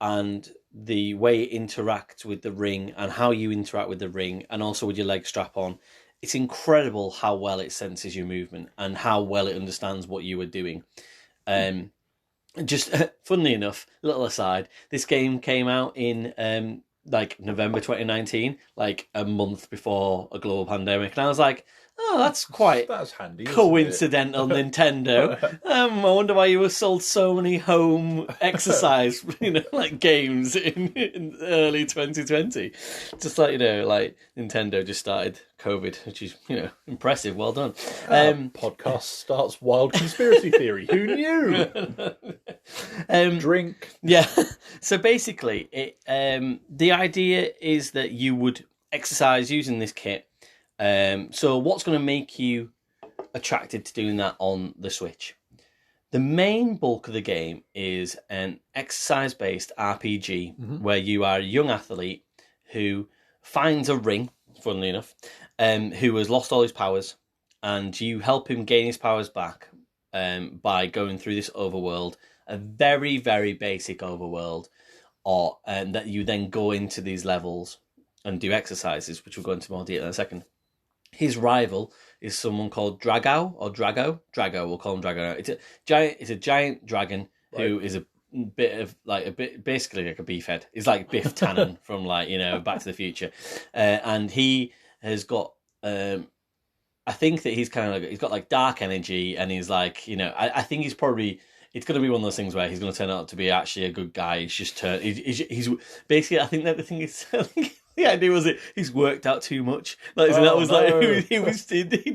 and the way it interacts with the ring and how you interact with the ring and also with your leg strap on, it's incredible how well it senses your movement and how well it understands what you are doing. Just funnily enough, little aside, this game came out in like November 2019, like a month before a global pandemic, and I was like, oh, that's handy, coincidental, Nintendo. I wonder why you were sold so many home exercise, like games in early 2020. Just like, like Nintendo just started COVID, which is, impressive. Well done. Podcast starts wild conspiracy theory. Who knew? Drink. Yeah. So basically, the idea is that you would exercise using this kit. So what's going to make you attracted to doing that on the Switch? The main bulk of the game is an exercise-based RPG where you are a young athlete who finds a ring, funnily enough, who has lost all his powers, and you help him gain his powers back by going through this overworld, a very, very basic overworld, that you then go into these levels and do exercises, which we'll go into more detail in a second. His rival is someone called Drago, or Drago. Drago, we'll call him Drago. It's a giant dragon who is basically like a beefhead. He's like Biff Tannen from Back to the Future, and he has got. I think that he's he's got like dark energy, and he's like I think he's probably. It's going to be one of those things where he's going to turn out to be actually a good guy. He's basically. I think that the thing is. The idea was that he's worked out too much. He'd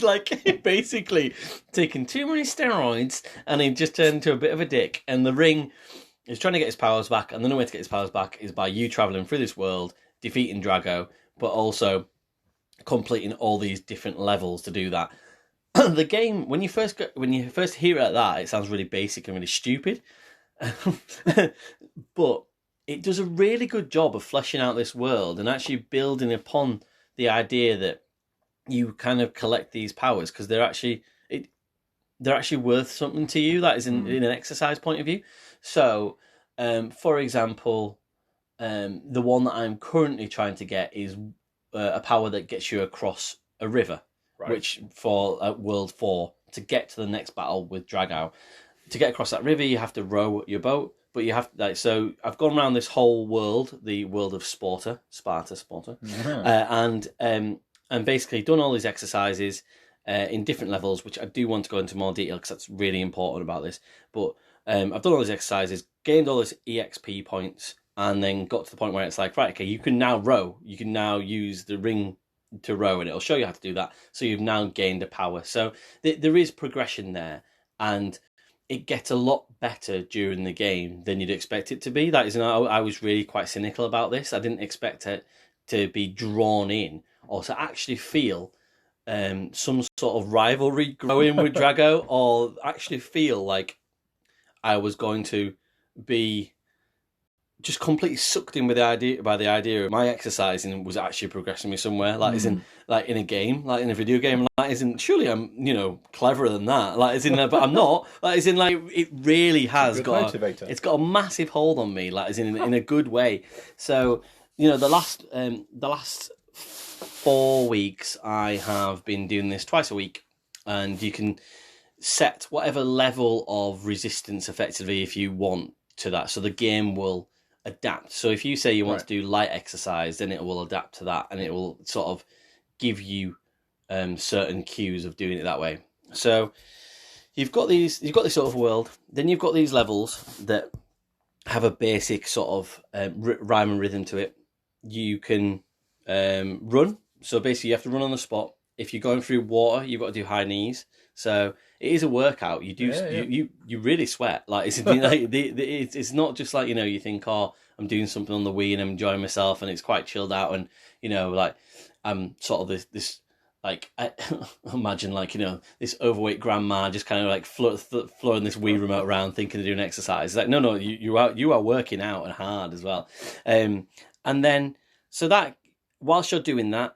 like basically taken too many steroids, and he just turned into a bit of a dick. And the ring is trying to get his powers back, and the only way to get his powers back is by you traveling through this world, defeating Drago, but also completing all these different levels to do that. The game, when you first hear it like that, it sounds really basic and really stupid, but it does a really good job of fleshing out this world and actually building upon the idea that you kind of collect these powers because they're actually worth something to you. That is in an exercise point of view. So, for example, the one that I'm currently trying to get is a power that gets you across a river, which for World 4, to get to the next battle with Drago. To get across that river, you have to row your boat. But you have so I've gone around this whole world, the world of Sparta, and basically done all these exercises in different levels, which I do want to go into more detail because that's really important about this. But I've done all these exercises, gained all these EXP points, and then got to the point where it's like, right, okay, you can now row. You can now use the ring to row, and it'll show you how to do that. So you've now gained a power. So there is progression there, and it gets a lot better during the game than you'd expect it to be. That is, I was really quite cynical about this. I didn't expect it to be drawn in or to actually feel some sort of rivalry growing with Drago, or actually feel like I was going to be just completely sucked in with the idea of my exercising was actually progressing me somewhere. Like, isn't like in a game, like in a video game. Like, isn't surely I'm cleverer than that. Like, isn't but I'm not. Like, isn't like it really has got it's got a massive hold on me. Like, isn't in a good way. So the last 4 weeks I have been doing this twice a week, and you can set whatever level of resistance effectively if you want to that. So the game will adapt. So if you say you want to do light exercise, then it will adapt to that, and it will sort of give you certain cues of doing it that way. So you've got this sort of world, then you've got these levels that have a basic sort of rhyme and rhythm to it. You can run, so basically you have to run on the spot. If you're going through water, you've got to do high knees. So it is a workout. You do you really sweat. Like it's not just like you think, oh, I'm doing something on the Wii and I'm enjoying myself and it's quite chilled out, and sort of this like, I imagine like, this overweight grandma just kind of like flowing this Wii remote around thinking they're doing exercise. It's like, no, you are working out and hard as well. And then, so that, whilst you're doing that,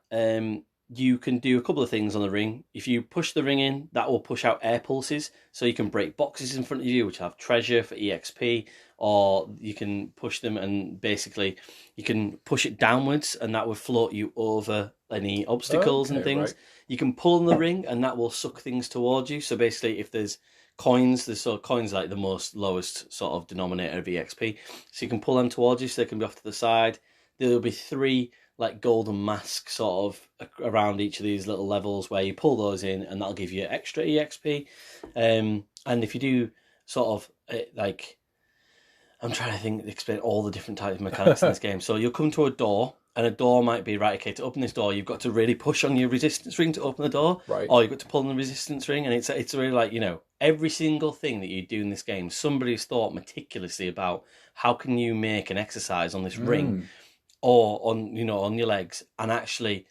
you can do a couple of things on the ring. If you push the ring in, that will push out air pulses, so you can break boxes in front of you which have treasure for EXP, or you can push them and basically you can push it downwards and that will float you over any obstacles and things. Right. You can pull on the ring and that will suck things towards you. So basically, if there's coins, coins like the most lowest sort of denominator of EXP, so you can pull them towards you so they can be off to the side. There'll be 3 like golden masks sort of around each of these little levels where you pull those in and that'll give you extra EXP. And if you do sort of like, I'm trying to explain all the different types of mechanics in this game. So you'll come to a door, and a door might be, right, okay, to open this door, you've got to really push on your resistance ring to open the door. Right. Or you've got to pull on the resistance ring, and it's really like, every single thing that you do in this game, somebody's thought meticulously about how can you make an exercise on this ring or on your legs, and actually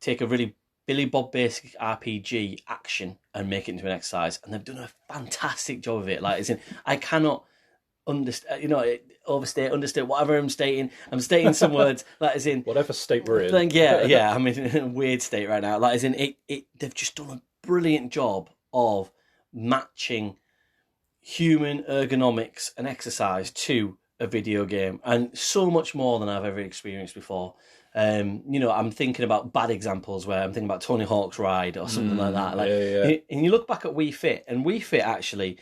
take a really Billy Bob basic RPG action and make it into an exercise. And they've done a fantastic job of it. Like, as in, I cannot understand, understate whatever I'm stating. I'm stating some words, like, as in whatever state we're in. Like, yeah. I'm in a weird state right now. Like, as in, they've just done a brilliant job of matching human ergonomics and exercise to a video game, and so much more than I've ever experienced before. I'm thinking about bad examples where I'm thinking about Tony Hawk's Ride or something like that. Like, and you look back at Wii Fit, and Wii Fit actually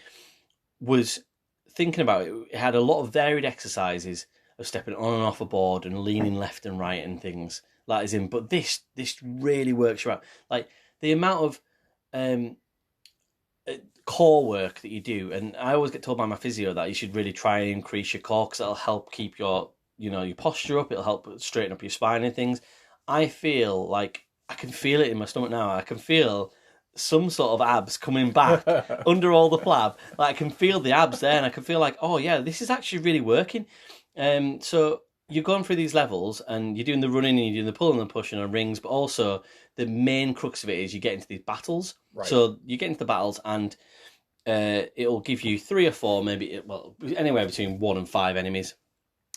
was thinking about it. It had a lot of varied exercises of stepping on and off a board and leaning left and right and things like as in. But this really works you out. Like the amount of core work that you do, and I always get told by my physio that you should really try and increase your core because it'll help keep your posture up. It'll help straighten up your spine and things. I feel like I can feel it in my stomach now. I can feel some sort of abs coming back under all the flab. Like I can feel the abs there, and I can feel like, oh yeah, this is actually really working. So you're going through these levels, and you're doing the running, and you're doing the pulling and the pushing on rings, but also the main crux of it is you get into these battles. Right. So you get into the battles, and it'll give you 3 or 4, maybe anywhere between 1 and 5 enemies.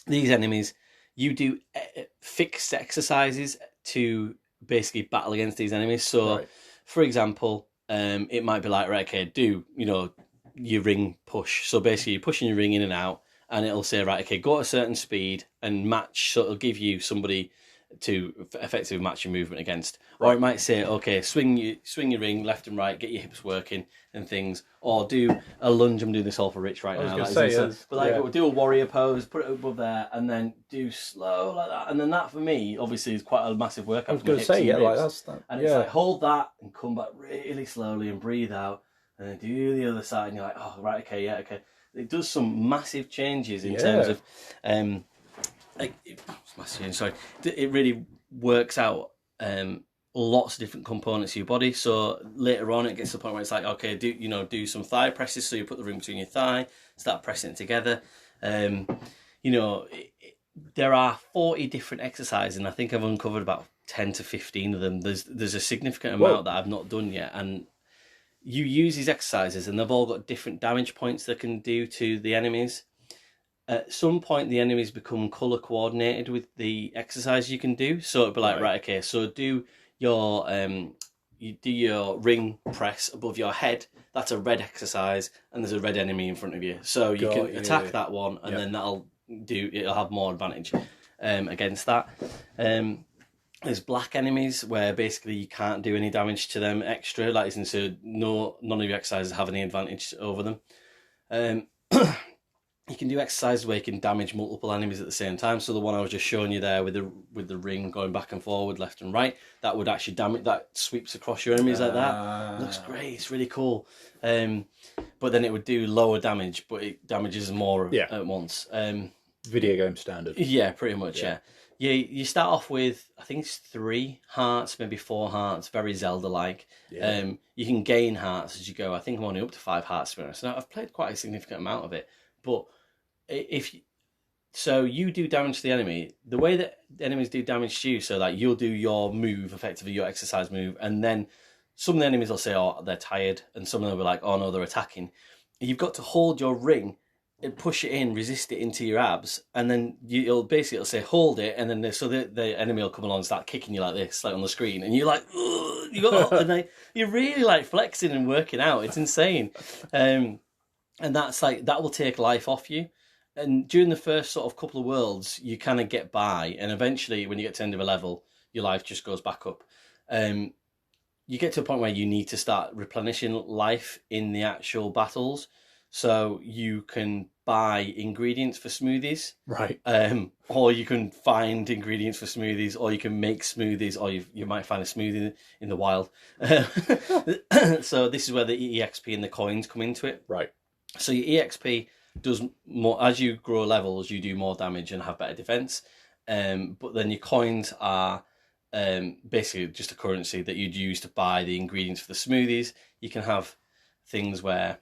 These enemies, you do fixed exercises to basically battle against these enemies. So, for example, it might be like, right, okay, do your ring push. So basically, you're pushing your ring in and out, and it'll say, right, okay, go at a certain speed and match. So it'll give you somebody to effectively match your movement against. Right. Or it might say, okay, swing your ring left and right, get your hips working and things. Or do a lunge. I'm doing this all for Rich right now. Do a warrior pose, put it above there, and then do slow like that. And then that for me, obviously, is quite a massive workout. I was going to say, like that's that. And it's like hold that and come back really slowly and breathe out, and then do the other side, and you're like, oh right, okay, yeah, okay. It does some massive changes in terms of it really works out lots of different components of your body. So later on, it gets to the point where it's like, okay, do some thigh presses. So you put the ring between your thigh, start pressing it together. There are 40 different exercises, and I think I've uncovered about 10 to 15 of them. There's a significant amount that I've not done yet, and you use these exercises, and they've all got different damage points they can do to the enemies. At some point, the enemies become colour coordinated with the exercise you can do. So it'd be like, right, okay, so do your ring press above your head. That's a red exercise, and there's a red enemy in front of you. So you can attack that one, and then it'll have more advantage against that. There's black enemies where basically you can't do any damage to them extra, like so none of your exercises have any advantage over them. You can do exercises where you can damage multiple enemies at the same time. So the one I was just showing you there with the ring going back and forward, left and right, that would actually damage. That sweeps across your enemies like that. It looks great. It's really cool. But then it would do lower damage, but it damages more at once. Video game standard. Yeah, pretty much. Yeah. You start off with, I think it's 3 hearts, maybe 4 hearts, very Zelda-like. Yeah. You can gain hearts as you go. I think I'm only up to 5 hearts, to be honest. So I've played quite a significant amount of it. But So you do damage to the enemy. The way that enemies do damage to you, so like you'll do your move, effectively your exercise move, and then some of the enemies will say, oh, they're tired, and some of them will be like, oh no, they're attacking. You've got to hold your ring and push it in, resist it into your abs, and then it'll say hold it, and then the enemy will come along and start kicking you like this, like on the screen, and you're like, and you're really like flexing and working out. It's insane, and that's like that will take life off you. And during the first sort of couple of worlds, you kind of get by, and eventually, when you get to the end of a level, your life just goes back up. You get to a point where you need to start replenishing life in the actual battles, so you can buy ingredients for smoothies, right? Or you can find ingredients for smoothies, or you can make smoothies, or you might find a smoothie in the wild. So this is where the EXP and the coins come into it, right? So your EXP does more as you grow levels. You do more damage and have better defense. But then your coins are basically just a currency that you'd use to buy the ingredients for the smoothies. You can have things where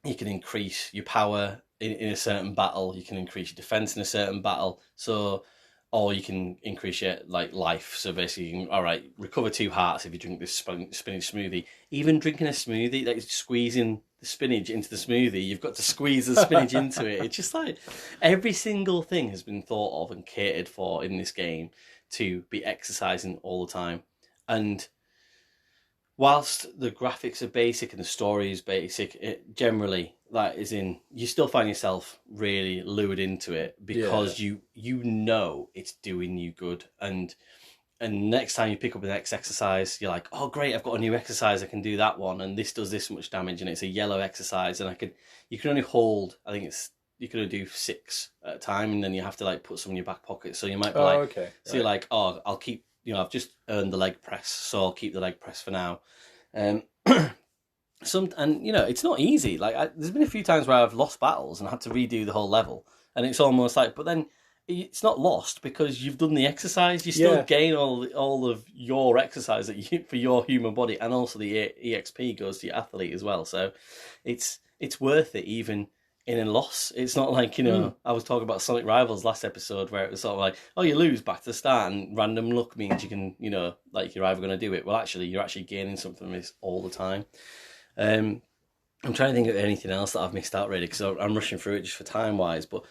you can increase your power in a certain battle. You can increase your defense in a certain battle. So, or you can increase your life. So basically, you can, all right, recover 2 hearts if you drink this spinach smoothie. Even drinking a smoothie, like squeezing the spinach into the smoothie, you've got to squeeze the spinach into it. It's just like every single thing has been thought of and catered for in this game to be exercising all the time. And whilst the graphics are basic and the story is basic, it generally, you still find yourself really lured into it because you know it's doing you good. And next time you pick up the next exercise, you're like, oh great, I've got a new exercise, I can do that one, and this does this much damage, and it's a yellow exercise, and you can only hold, I think you can only do 6 at a time, and then you have to put some in your back pocket. So you might be okay, so you're like, oh, I'll keep, I've just earned the leg press, so I'll keep the leg press for now. It's not easy. There's been a few times where I've lost battles and had to redo the whole level, and it's almost like, but then it's not lost because you've done the exercise. You still gain all of your exercise for your human body, and also the EXP goes to your athlete as well. So it's worth it even in a loss. It's not like, I was talking about Sonic Rivals last episode where it was sort of like, oh, you lose back to the start and random luck means you can, you're either going to do it. Well, actually, you're actually gaining something from this all the time. I'm trying to think of anything else that I've missed out really because I'm rushing through it just for time wise. But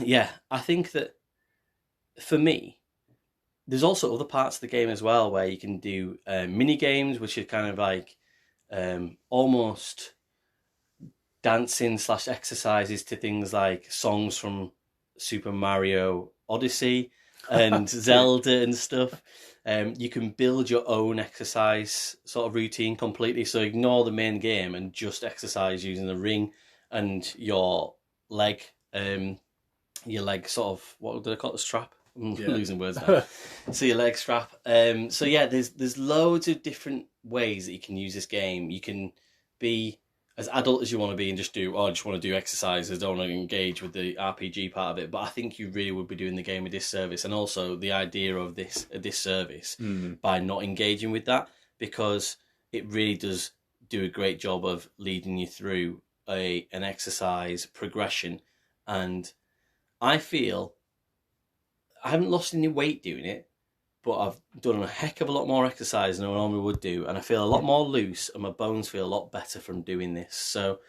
yeah, I think that for me, there's also other parts of the game as well where you can do mini games, which are kind of like almost dancing / exercises to things like songs from Super Mario Odyssey and Zelda and stuff. You can build your own exercise sort of routine completely. So ignore the main game and just exercise using the ring and your leg. Your leg sort of, what did I call it, the strap? I'm losing words now. So your leg strap. So yeah, there's loads of different ways that you can use this game. You can be as adult as you want to be and just do, I just want to do exercises, don't want to engage with the RPG part of it. But I think you really would be doing the game a disservice, and also the idea of this a disservice by not engaging with that, because it really does do a great job of leading you through an exercise progression. And I feel I haven't lost any weight doing it, but I've done a heck of a lot more exercise than I normally would do, and I feel a lot more loose, and my bones feel a lot better from doing this. So,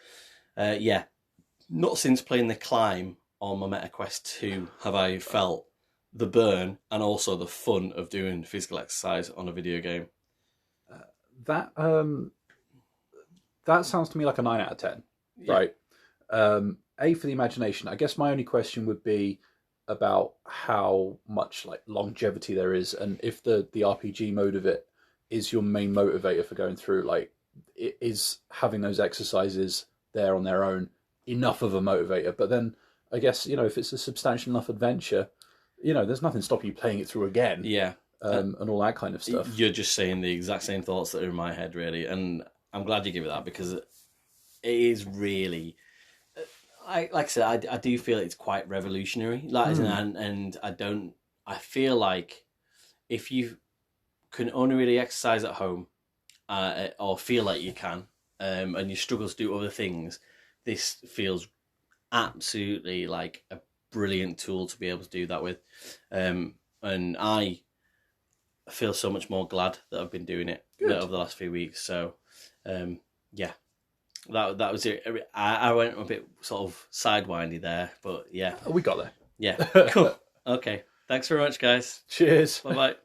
not since playing the climb on my MetaQuest 2 have I felt the burn and also the fun of doing physical exercise on a video game. That sounds to me like a 9 out of 10, right? A, for the imagination. I guess my only question would be about how much longevity there is, and if the RPG mode of it is your main motivator for going through, is having those exercises there on their own enough of a motivator. But then I guess, if it's a substantial enough adventure, there's nothing stopping you playing it through again. Yeah. And all that kind of stuff. You're just saying the exact same thoughts that are in my head, really, and I'm glad you give it that, because it is really, like I said, I do feel it's quite revolutionary. And I feel like if you can only really exercise at home, or feel like you can, and you struggle to do other things, this feels absolutely like a brilliant tool to be able to do that with. And I feel so much more glad that I've been doing it over the last few weeks. So, yeah, that was it. I went a bit sort of sidewindy there, but yeah. We got there. Yeah, cool. Okay. Thanks very much, guys. Cheers. Bye-bye.